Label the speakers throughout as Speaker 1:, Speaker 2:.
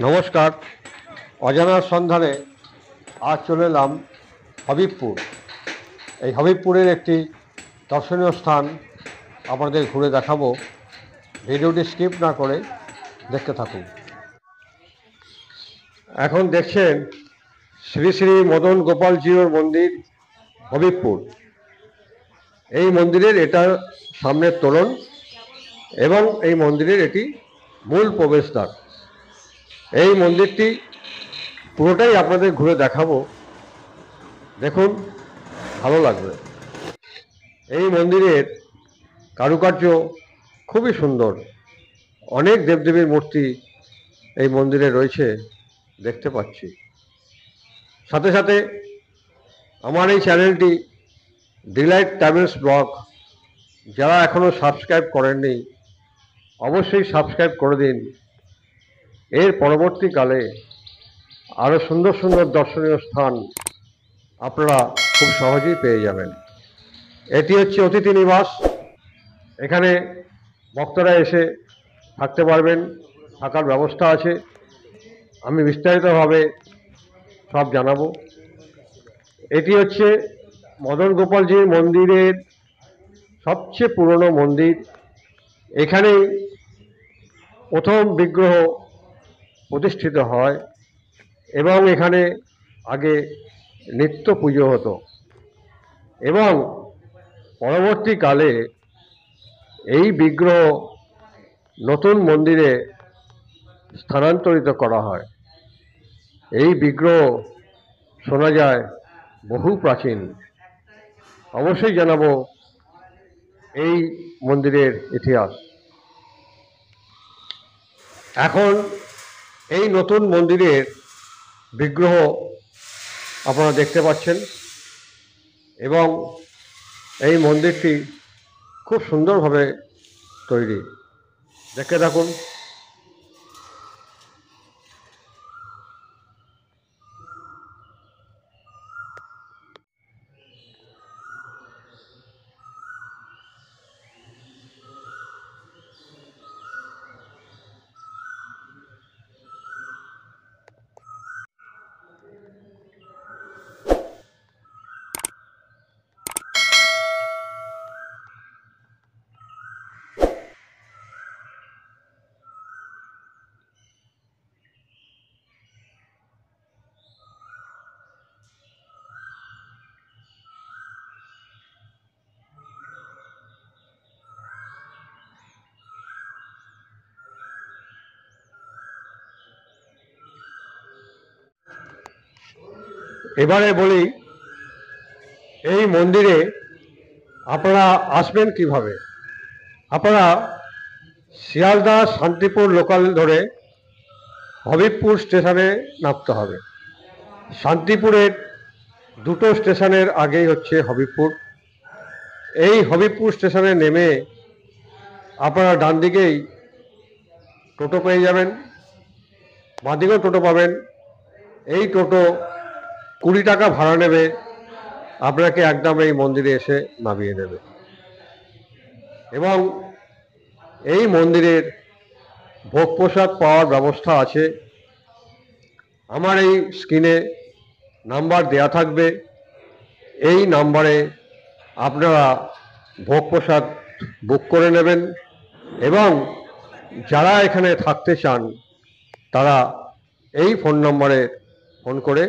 Speaker 1: নমস্কার। অজানার সন্ধানে আজ চলে এলাম হবিবপুর। এই হবিবপুরের একটি দর্শনীয় স্থান আপনাদের ঘুরে দেখাবো। ভিডিওটি স্কিপ না করে দেখতে থাকুন। এখন দেখছেন শ্রী শ্রী মদন গোপালজিউর মন্দির, হবিবপুর। এই মন্দিরের এটা সামনের তোরণ এবং এই মন্দিরের এটি মূল প্রবেশদ্বার। এই মন্দিরটি পুরোটাই আপনাদের ঘুরে দেখাবো, দেখুন, ভালো লাগবে। এই মন্দিরের কারুকার্য খুবই সুন্দর। অনেক দেবদেবীর মূর্তি এই মন্দিরে রয়েছে, দেখতে পাচ্ছি। সাথে সাথে আমার এই চ্যানেলটি ডিলাইট ট্রাভেলস ব্লগ, যারা এখনও সাবস্ক্রাইব করেননি অবশ্যই সাবস্ক্রাইব করে দিন। এর পরবর্তীকালে আরও সুন্দর সুন্দর দর্শনীয় স্থান আপনারা খুব সহজেই পেয়ে যাবেন। এটি হচ্ছে অতিথি নিবাস। এখানে ভক্তরা এসে থাকতে পারবেন, থাকার ব্যবস্থা আছে। আমি বিস্তারিতভাবে সব জানাবো। এটি হচ্ছে মদন গোপালজির মন্দিরের সবচেয়ে পুরনো মন্দির। এখানেই প্রথম বিগ্রহ প্রতিষ্ঠিত হয় এবং এখানে আগে নিত্য পুজো হতো এবং পরবর্তীকালে এই বিগ্রহ নতুন মন্দিরে স্থানান্তরিত করা হয়। এই বিগ্রহ শোনা যায় বহু প্রাচীন। অবশ্যই জানাবো এই মন্দিরের ইতিহাস। এখন এই নতুন মন্দিরের বিগ্রহ আপনারা দেখতে পাচ্ছেন এবং এই মন্দিরটি খুব সুন্দরভাবে তৈরি, দেখে থাকুন। এবারে বলি এই মন্দিরে আপনারা আসবেন কিভাবে। আপনারা শিয়ালদা শান্তিপুর লোকাল ধরে হবিবপুর স্টেশনে নামতে হবে। শান্তিপুরের দুটো স্টেশনের আগেই হচ্ছে হবিবপুর। এই হবিবপুর স্টেশনে নেমে আপনারা ডান দিকেই টোটো পেয়ে যাবেন, বাঁ দিকেও টোটো পাবেন। এই টোটো 20 টাকা ভাড়া নেবে, আপনাকে একদম এই মন্দিরে এসে নামিয়ে দেবে। এবং এই মন্দিরের ভোগ প্রসাদ পাওয়ার ব্যবস্থা আছে। আমার এই স্ক্রিনে নাম্বার দেয়া থাকবে, এই নাম্বারে আপনারা ভোগ প্রসাদ বুক করে নেবেন এবং যারা এখানে থাকতে চান তারা এই ফোন নম্বরে ফোন করে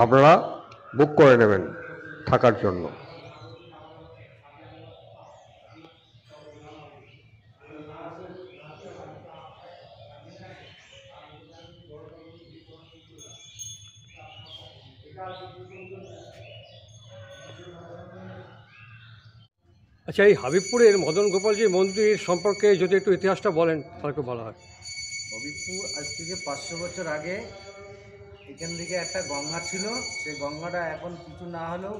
Speaker 1: আপনারা বুক করে নেবেন থাকার জন্য। আচ্ছা, এই হাবিবপুরের মদন গোপালজি মন্দির সম্পর্কে যদি একটু ইতিহাসটা বলেন তাহলে খুব ভালো হয়।
Speaker 2: হবিবপুর আজ থেকে 500 বছর আগে এখান থেকে একটা গঙ্গা ছিল। সেই গঙ্গাটা এখন কিছু না হলেও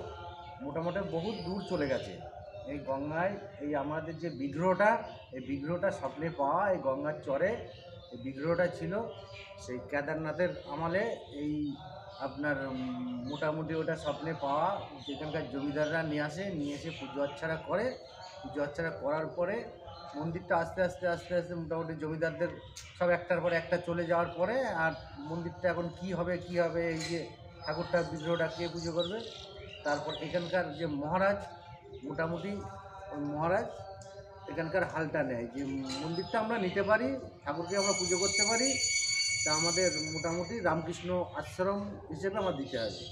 Speaker 2: মোটামুটি বহু দূর চলে গেছে। এই গঙ্গায় এই আমাদের যে বিগ্রহটা, এই বিগ্রহটা স্বপ্নে পাওয়া, এই গঙ্গার চরে এই বিগ্রহটা ছিল। সেই কেদারনাথের আমলে এই আপনার মোটামুটি ওটা স্বপ্নে পাওয়া। যেখানকার জমিদাররা নিয়ে এসে পুজো আচ্ছারা করে। পুজো আচ্ছারা করার পরে মন্দিরটা আস্তে আস্তে আস্তে আস্তে মোটামুটি জমিদারদের সব একটার পর একটা চলে যাওয়ার পরে আর মন্দিরটা এখন কি হবে এই যে ঠাকুরটা বিগ্রহটা কে পুজো করবে, তারপর এখানকার যে মহারাজ মোটামুটি ওই মহারাজ এখানকার হালটা নেয় যে মন্দিরটা আমরা নিতে পারি, ঠাকুরকে আমরা পুজো করতে পারি, তা আমাদের মোটামুটি রামকৃষ্ণ আশ্রম হিসেবে আমার দিতে হবে।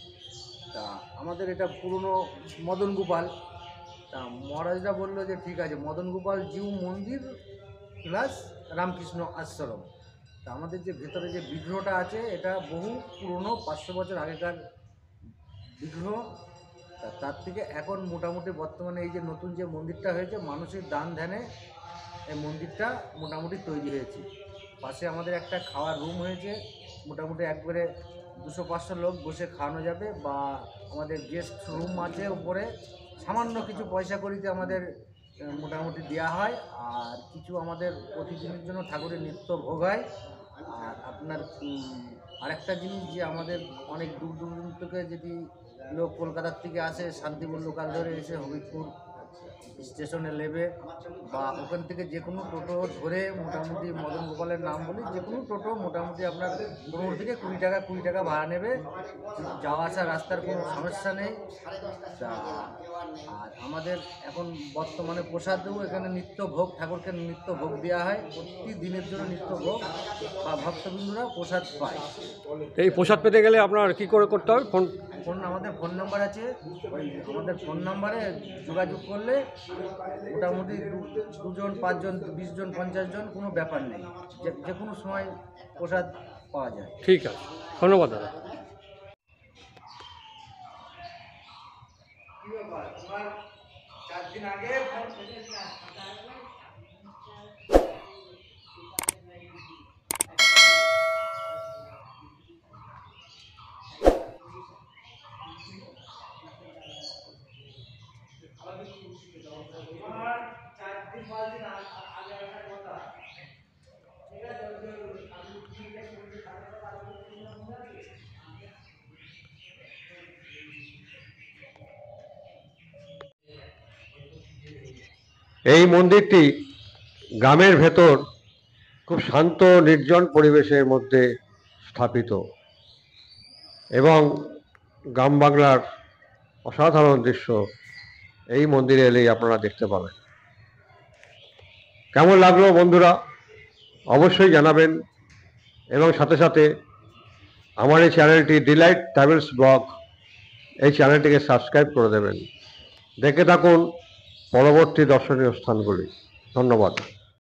Speaker 2: তা আমাদের এটা পুরনো মদন গোপাল, তা মহারাজরা বললো যে ঠিক আছে মদন গোপাল জিউ মন্দির প্লাস রামকৃষ্ণ আশ্রম। তা আমাদের যে ভেতরে যে বিগ্রহটা আছে এটা বহু পুরনো 500 বছর আগেকার বিগ্রহ। তা তার থেকে এখন মোটামুটি বর্তমানে এই যে নতুন যে মন্দিরটা হয়েছে মানুষের দান ধ্যানে এই মন্দিরটা মোটামুটি তৈরি হয়েছে। পাশে আমাদের একটা খাওয়ার রুম হয়েছে, মোটামুটি একবারে 200-500 লোক বসে খাওয়ানো যাবে, বা আমাদের গেস্ট রুম আছে উপরে, সামান্য কিছু পয়সা করিতে আমাদের মোটামুটি দেওয়া হয়। আর কিছু আমাদের প্রতিদিনের জন্য ঠাকুরের নিত্য ভোগ হয়। আর আপনার আরেকটা জিনিস যে আমাদের অনেক দূর দূর থেকে যদি লোক কলকাতার থেকে আসে শান্তিপুর লোকাল ধরে এসে হবিবপুর স্টেশনে নেবে, বা ওখান থেকে যে কোনো টোটো ধরে মোটামুটি মদন গোপালের নাম বলি যে কোনো টোটো মোটামুটি আপনার 15 থেকে 20 টাকা ভাড়া নেবে, যাওয়া আসার রাস্তার কোনো সমস্যা নেই। তা আর আমাদের এখন বর্তমানে প্রসাদেও এখানে নিত্য ভোগ, ঠাকুরকে নিত্য ভোগ দেওয়া হয়, প্রতিদিনের জন্য নিত্য ভোগ বা ভক্তবৃন্দরা প্রসাদ পায়।
Speaker 1: এই প্রসাদ পেতে গেলে আপনার কি করে করতে হবে?
Speaker 2: আমাদের ফোন নাম্বার আছে, ওই আমাদের ফোন নাম্বারে যোগাযোগ করলে মোটামুটি 2 জন 5 জন 20 জন 50 জন কোনো ব্যাপার নেই, যে কোনো সময় প্রসাদ পাওয়া যায়।
Speaker 1: ঠিক আছে, ধন্যবাদ দাদা। এই মন্দিরটি গ্রামের ভেতর খুব শান্ত নির্জন পরিবেশের মধ্যে স্থাপিত এবং গ্রাম বাংলার অসাধারণ দৃশ্য এই মন্দিরে এলেই আপনারা দেখতে পাবেন। কেমন লাগলো বন্ধুরা অবশ্যই জানাবেন, এবং সাথে সাথে আমার এই চ্যানেলটি ডিলাইট ট্রাভেলস ব্লগ এই চ্যানেলটিকে সাবস্ক্রাইব করে দেবেন। দেখে থাকুন পরবর্তী দর্শনীয় স্থানগুলি। ধন্যবাদ।